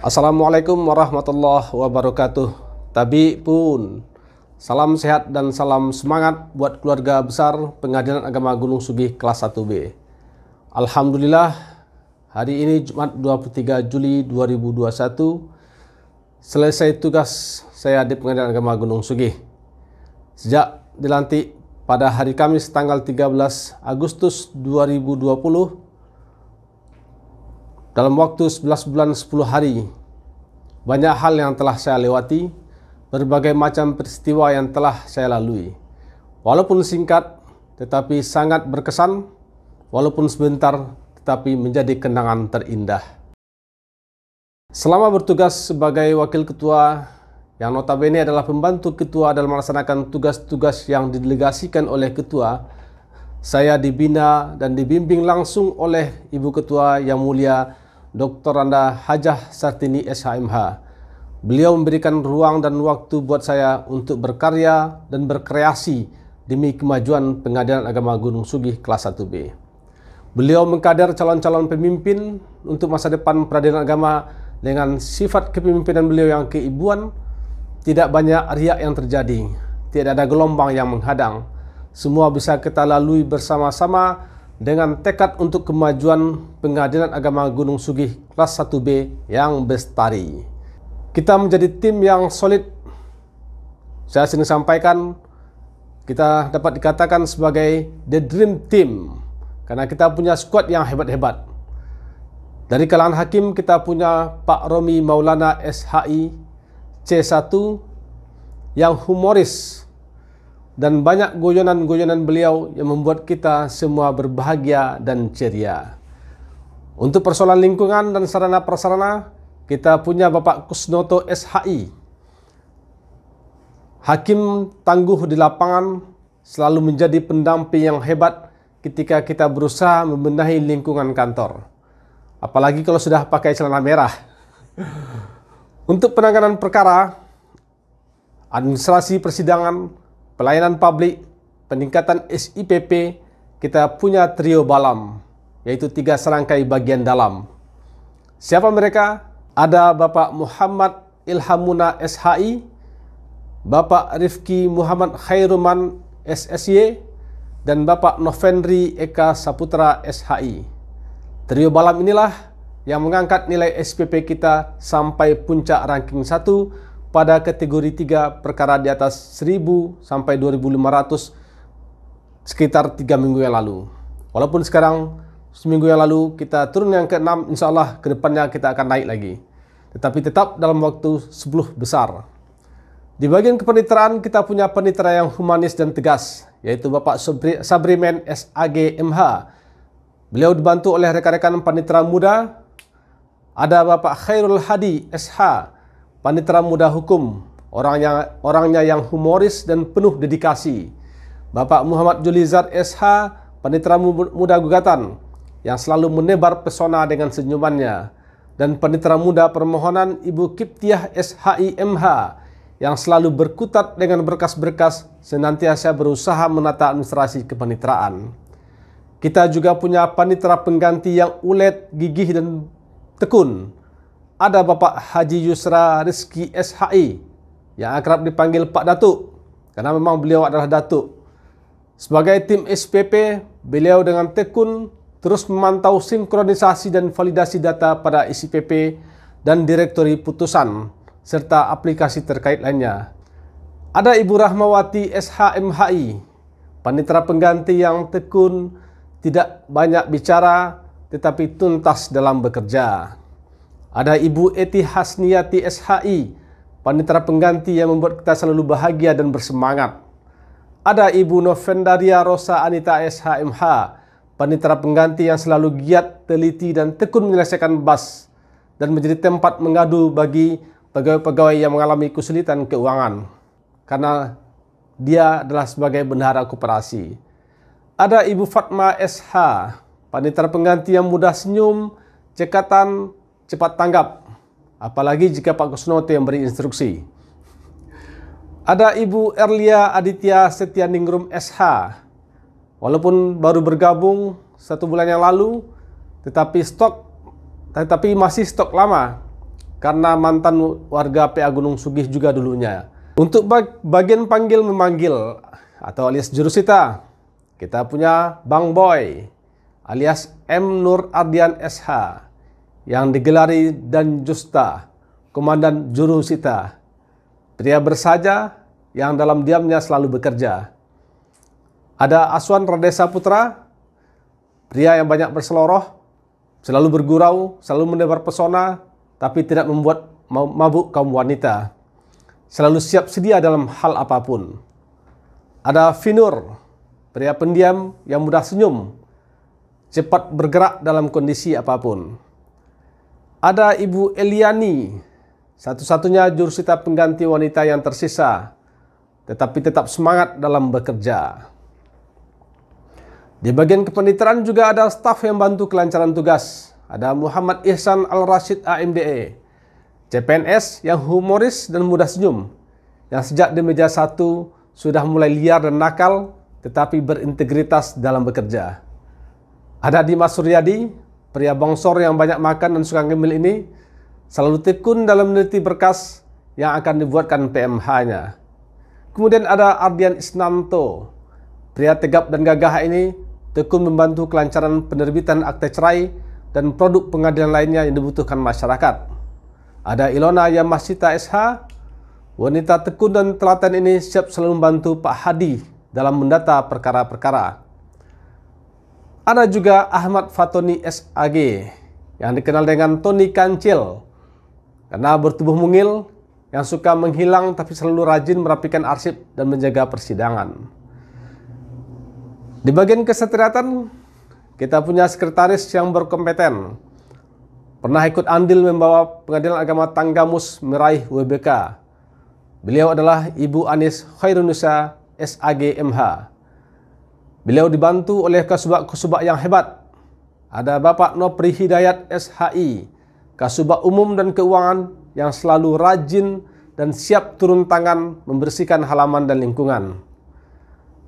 Assalamualaikum warahmatullahi wabarakatuh. Tabi pun, salam sehat dan salam semangat buat keluarga besar Pengadilan Agama Gunung Sugih kelas 1B. Alhamdulillah, hari ini Jumat 23 Juli 2021, selesai tugas saya di Pengadilan Agama Gunung Sugih. Sejak dilantik pada hari Kamis tanggal 13 Agustus 2020, dalam waktu 11 bulan 10 hari, banyak hal yang telah saya lewati, berbagai macam peristiwa yang telah saya lalui. Walaupun singkat, tetapi sangat berkesan, walaupun sebentar, tetapi menjadi kenangan terindah. Selama bertugas sebagai wakil ketua, yang notabene adalah pembantu ketua dalam melaksanakan tugas-tugas yang didelegasikan oleh ketua, saya dibina dan dibimbing langsung oleh Ibu Ketua Yang Mulia Dr. Anda Hajah Sartini SHMH. Beliau memberikan ruang dan waktu buat saya untuk berkarya dan berkreasi demi kemajuan Pengadilan Agama Gunung Sugih kelas 1B. Beliau mengkader calon-calon pemimpin untuk masa depan peradilan agama dengan sifat kepemimpinan beliau yang keibuan. Tidak banyak riak yang terjadi, tidak ada gelombang yang menghadang. Semua bisa kita lalui bersama-sama dengan tekad untuk kemajuan Pengadilan Agama Gunung Sugih kelas 1B yang bestari. Kita menjadi tim yang solid. Saya sering sampaikan, kita dapat dikatakan sebagai the dream team karena kita punya skuad yang hebat-hebat. Dari kalangan hakim kita punya Pak Romi Maulana SHI C1 yang humoris, dan banyak guyonan-guyonan beliau yang membuat kita semua berbahagia dan ceria. Untuk persoalan lingkungan dan sarana prasarana, kita punya Bapak Kusnoto SHI, hakim tangguh di lapangan, selalu menjadi pendamping yang hebat ketika kita berusaha membenahi lingkungan kantor. Apalagi kalau sudah pakai celana merah. Untuk penanganan perkara, administrasi persidangan, pelayanan publik, peningkatan SIPP, kita punya trio balam, yaitu 3 serangkai bagian dalam. Siapa mereka? Ada Bapak Muhammad Ilhamuna SHI, Bapak Rifki Muhammad Khairuman SSY, dan Bapak Novendri Eka Saputra SHI. Trio balam inilah yang mengangkat nilai SPP kita sampai puncak ranking 1 pada kategori 3 perkara di atas 1000 sampai 2500 sekitar 3 minggu yang lalu. Walaupun sekarang seminggu yang lalu kita turun yang ke-6, insya Allah ke depannya kita akan naik lagi. Tetapi tetap dalam waktu 10 besar. Di bagian kepaniteraan kita punya panitera yang humanis dan tegas, yaitu Bapak Sabrimen SAG MH. Beliau dibantu oleh rekan-rekan panitera muda. Ada Bapak Khairul Hadi SH, panitera muda hukum, orangnya yang humoris dan penuh dedikasi. Bapak Muhammad Julizar SH, panitera muda gugatan, yang selalu menebar pesona dengan senyumannya. Dan panitera muda permohonan Ibu Kiptiah SHI MH, yang selalu berkutat dengan berkas-berkas, senantiasa berusaha menata administrasi kepaniteraan. Kita juga punya panitera pengganti yang ulet, gigih, dan tekun. Ada Bapak Haji Yusra Rizki SHI, yang akrab dipanggil Pak Datuk, karena memang beliau adalah Datuk. Sebagai tim SPP, beliau dengan tekun terus memantau sinkronisasi dan validasi data pada ICPP dan direktori putusan, serta aplikasi terkait lainnya. Ada Ibu Rahmawati SHMHI, panitera pengganti yang tekun, tidak banyak bicara, tetapi tuntas dalam bekerja. Ada Ibu Eti Hasniati SHI, panitera pengganti yang membuat kita selalu bahagia dan bersemangat. Ada Ibu Novendaria Rosa Anita SHMH, panitera pengganti yang selalu giat, teliti, dan tekun menyelesaikan BAS dan menjadi tempat mengadu bagi pegawai-pegawai yang mengalami kesulitan keuangan, karena dia adalah sebagai bendahara koperasi. Ada Ibu Fatma SH, panitera pengganti yang mudah senyum, cekatan, cepat tanggap, apalagi jika Pak Kusnoto yang beri instruksi. Ada Ibu Erlia Aditya Setianingrum SH, walaupun baru bergabung 1 bulan yang lalu, tetapi masih stok lama. karena mantan warga PA Gunung Sugih juga dulunya. Untuk bagian panggil memanggil atau alias jurusita, kita punya Bang Boy alias M. Nur Ardian SH yang digelari Danjusta, Komandan Jurusita. Pria bersaja yang dalam diamnya selalu bekerja. Ada Aswan Radesa Putra, pria yang banyak berseloroh, selalu bergurau, selalu menebar pesona, tapi tidak membuat mabuk kaum wanita. Selalu siap sedia dalam hal apapun. Ada Finur, pria pendiam yang mudah senyum, cepat bergerak dalam kondisi apapun. Ada Ibu Eliani, satu-satunya jurusita pengganti wanita yang tersisa, tetapi tetap semangat dalam bekerja. Di bagian kepanitiaan juga ada staf yang bantu kelancaran tugas. Ada Muhammad Ihsan Al-Rashid AMDE, CPNS yang humoris dan mudah senyum, yang sejak di meja 1 sudah mulai liar dan nakal, tetapi berintegritas dalam bekerja. Ada Dimas Suryadi, pria bongsor yang banyak makan dan suka ngemil ini, selalu tekun dalam meneliti berkas yang akan dibuatkan PMH-nya. Kemudian ada Ardian Isnanto, pria tegap dan gagah ini, tekun membantu kelancaran penerbitan akte cerai dan produk pengadilan lainnya yang dibutuhkan masyarakat. Ada Ilona Yamasita SH, wanita tekun dan telaten ini siap selalu membantu Pak Hadi dalam mendata perkara-perkara. Ada juga Ahmad Fatoni SAG, yang dikenal dengan Tony Kancil, karena bertubuh mungil, yang suka menghilang tapi selalu rajin merapikan arsip dan menjaga persidangan. Di bagian kesekretariatan, kita punya sekretaris yang berkompeten. Pernah ikut andil membawa Pengadilan Agama Tanggamus meraih WBK. Beliau adalah Ibu Anis Khairunnisa SAG MH. Beliau dibantu oleh kasubag-kasubag yang hebat. Ada Bapak Nopri Hidayat SHI, Kasubag Umum dan Keuangan yang selalu rajin dan siap turun tangan membersihkan halaman dan lingkungan.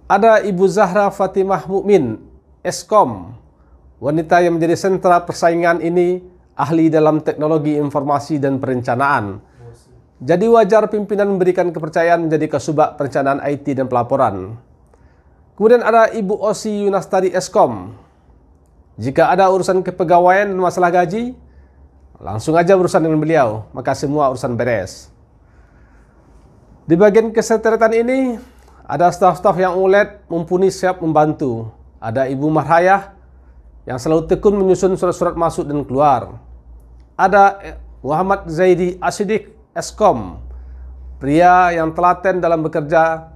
Ada Ibu Zahra Fatimah Mukmin, Eskom, wanita yang menjadi sentra persaingan ini, ahli dalam teknologi informasi dan perencanaan. Jadi wajar pimpinan memberikan kepercayaan menjadi kasubag perencanaan IT dan pelaporan. Kemudian ada Ibu Osi Yunastari Eskom. Jika ada urusan kepegawaian dan masalah gaji, langsung aja berurusan dengan beliau, maka semua urusan beres. Di bagian kesekretariatan ini, ada staf-staf yang ulet, mumpuni, siap membantu. Ada Ibu Marhayah yang selalu tekun menyusun surat-surat masuk dan keluar. Ada Muhammad Zaidi Asyidik Eskom, pria yang telaten dalam bekerja.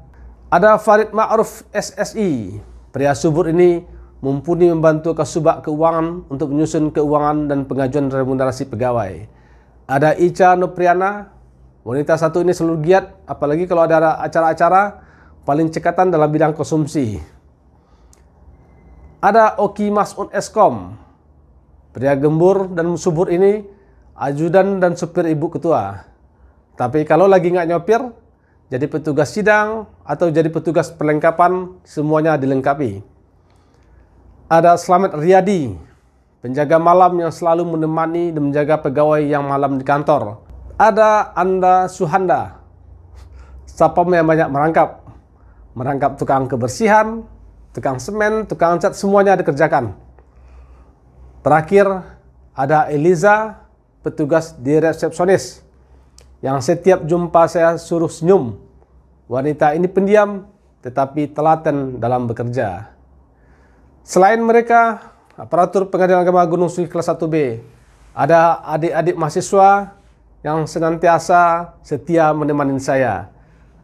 Ada Farid Ma'ruf SSI, pria subur ini mumpuni membantu kasubag keuangan untuk menyusun keuangan dan pengajuan remunerasi pegawai. Ada Ica Nopriana, wanita satu ini selalu giat, apalagi kalau ada acara-acara, paling cekatan dalam bidang konsumsi. Ada Oki Mas'ud Eskom, pria gembur dan subur ini, ajudan dan supir ibu ketua. Tapi kalau lagi nggak nyopir, jadi petugas sidang atau jadi petugas perlengkapan, semuanya dilengkapi. Ada Slamet Riyadi, penjaga malam yang selalu menemani dan menjaga pegawai yang malam di kantor. Ada Anda Suhanda, sapam yang banyak merangkap tukang kebersihan, tukang semen, tukang cat, semuanya dikerjakan. Terakhir, ada Eliza, petugas di resepsionis, yang setiap jumpa saya suruh senyum. Wanita ini pendiam, tetapi telaten dalam bekerja. Selain mereka, aparatur Pengadilan Agama Gunung Sugih kelas 1B, ada adik-adik mahasiswa yang senantiasa setia menemani saya.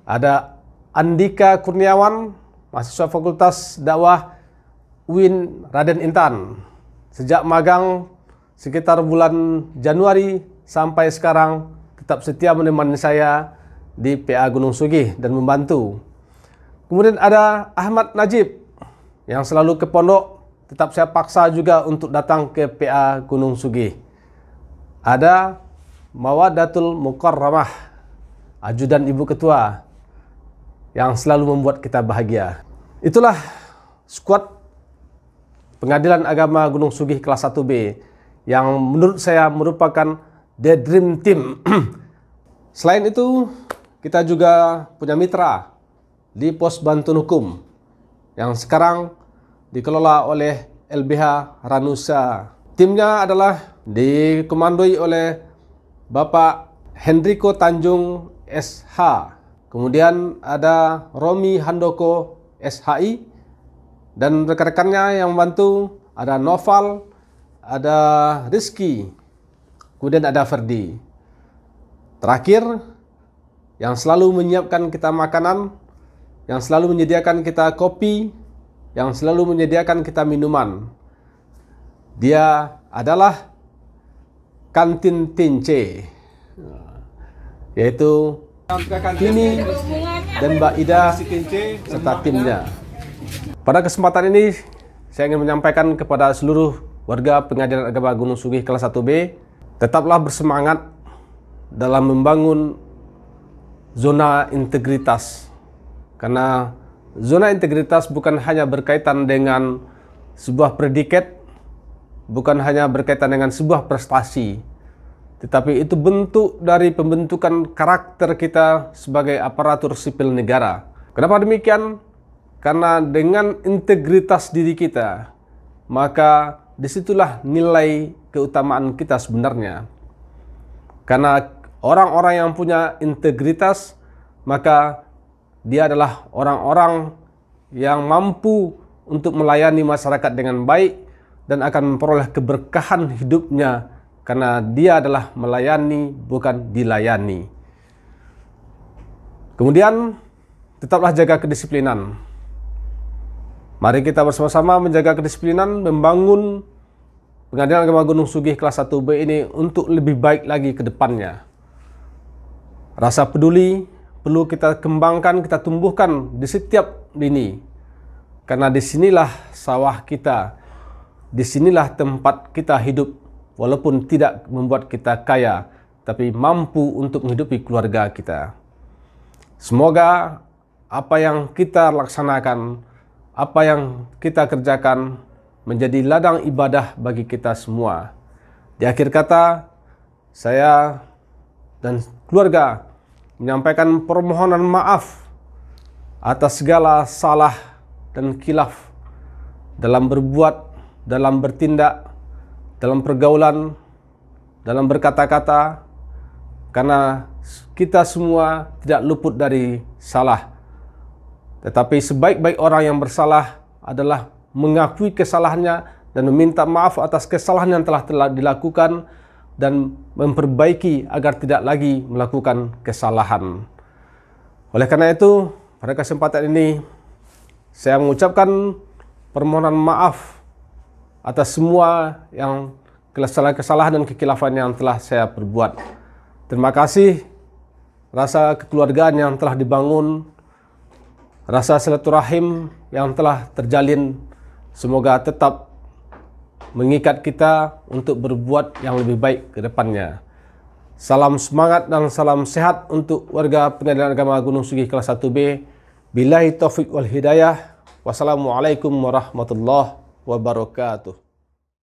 Ada Andika Kurniawan, mahasiswa Fakultas Dakwah UIN Raden Intan. Sejak magang sekitar bulan Januari sampai sekarang tetap setia menemani saya di PA Gunung Sugih dan membantu. Kemudian ada Ahmad Najib yang selalu ke pondok, tetap saya paksa juga untuk datang ke PA Gunung Sugih. Ada Mawadatul Mukarramah, ajudan ibu ketua, yang selalu membuat kita bahagia. Itulah skuad Pengadilan Agama Gunung Sugih kelas 1B yang menurut saya merupakan The Dream Team. Selain itu, kita juga punya mitra di Pos Bantuan Hukum yang sekarang dikelola oleh LBH Ranusa. Timnya adalah dikomandoi oleh Bapak Hendriko Tanjung SH. Kemudian ada Romi Handoko SHI dan rekan-rekannya yang membantu ada Noval, ada Rizky, kemudian ada Ferdi. Terakhir, yang selalu menyiapkan kita makanan, yang selalu menyediakan kita kopi, yang selalu menyediakan kita minuman. Dia adalah Kantin Tince, yaitu Tini dan Mbak Ida serta timnya. Pada kesempatan ini, saya ingin menyampaikan kepada seluruh warga Pengadilan Agama Gunung Sugih kelas 1B, tetaplah bersemangat dalam membangun zona integritas. Karena zona integritas bukan hanya berkaitan dengan sebuah predikat, bukan hanya berkaitan dengan sebuah prestasi, tetapi itu bentuk dari pembentukan karakter kita sebagai aparatur sipil negara. Kenapa demikian? Karena dengan integritas diri kita, maka disitulah nilai keutamaan kita sebenarnya. Karena orang-orang yang punya integritas, maka dia adalah orang-orang yang mampu untuk melayani masyarakat dengan baik dan akan memperoleh keberkahan hidupnya karena dia adalah melayani bukan dilayani. Kemudian tetaplah jaga kedisiplinan. Mari kita bersama-sama menjaga kedisiplinan, membangun Pengadilan Agama Gunung Sugih kelas 1B ini untuk lebih baik lagi ke depannya. Rasa peduli perlu kita kembangkan, kita tumbuhkan di setiap lini. Karena disinilah sawah kita, disinilah tempat kita hidup, walaupun tidak membuat kita kaya, tapi mampu untuk menghidupi keluarga kita. Semoga apa yang kita laksanakan, apa yang kita kerjakan menjadi ladang ibadah bagi kita semua. Di akhir kata, saya dan keluarga menyampaikan permohonan maaf atas segala salah dan khilaf dalam berbuat, dalam bertindak, dalam pergaulan, dalam berkata-kata, karena kita semua tidak luput dari salah. Tetapi sebaik-baik orang yang bersalah adalah mengakui kesalahannya dan meminta maaf atas kesalahan yang telah dilakukan dan memperbaiki agar tidak lagi melakukan kesalahan. Oleh karena itu, pada kesempatan ini saya mengucapkan permohonan maaf atas semua yang kesalahan dan kekhilafan yang telah saya perbuat. Terima kasih rasa kekeluargaan yang telah dibangun, rasa silaturahim yang telah terjalin. Semoga tetap mengikat kita untuk berbuat yang lebih baik ke depannya. Salam semangat dan salam sehat untuk warga Pengadilan Agama Gunung Sugih kelas 1B. Billahi taufiq wal hidayah. Wassalamualaikum warahmatullahi wabarakatuh.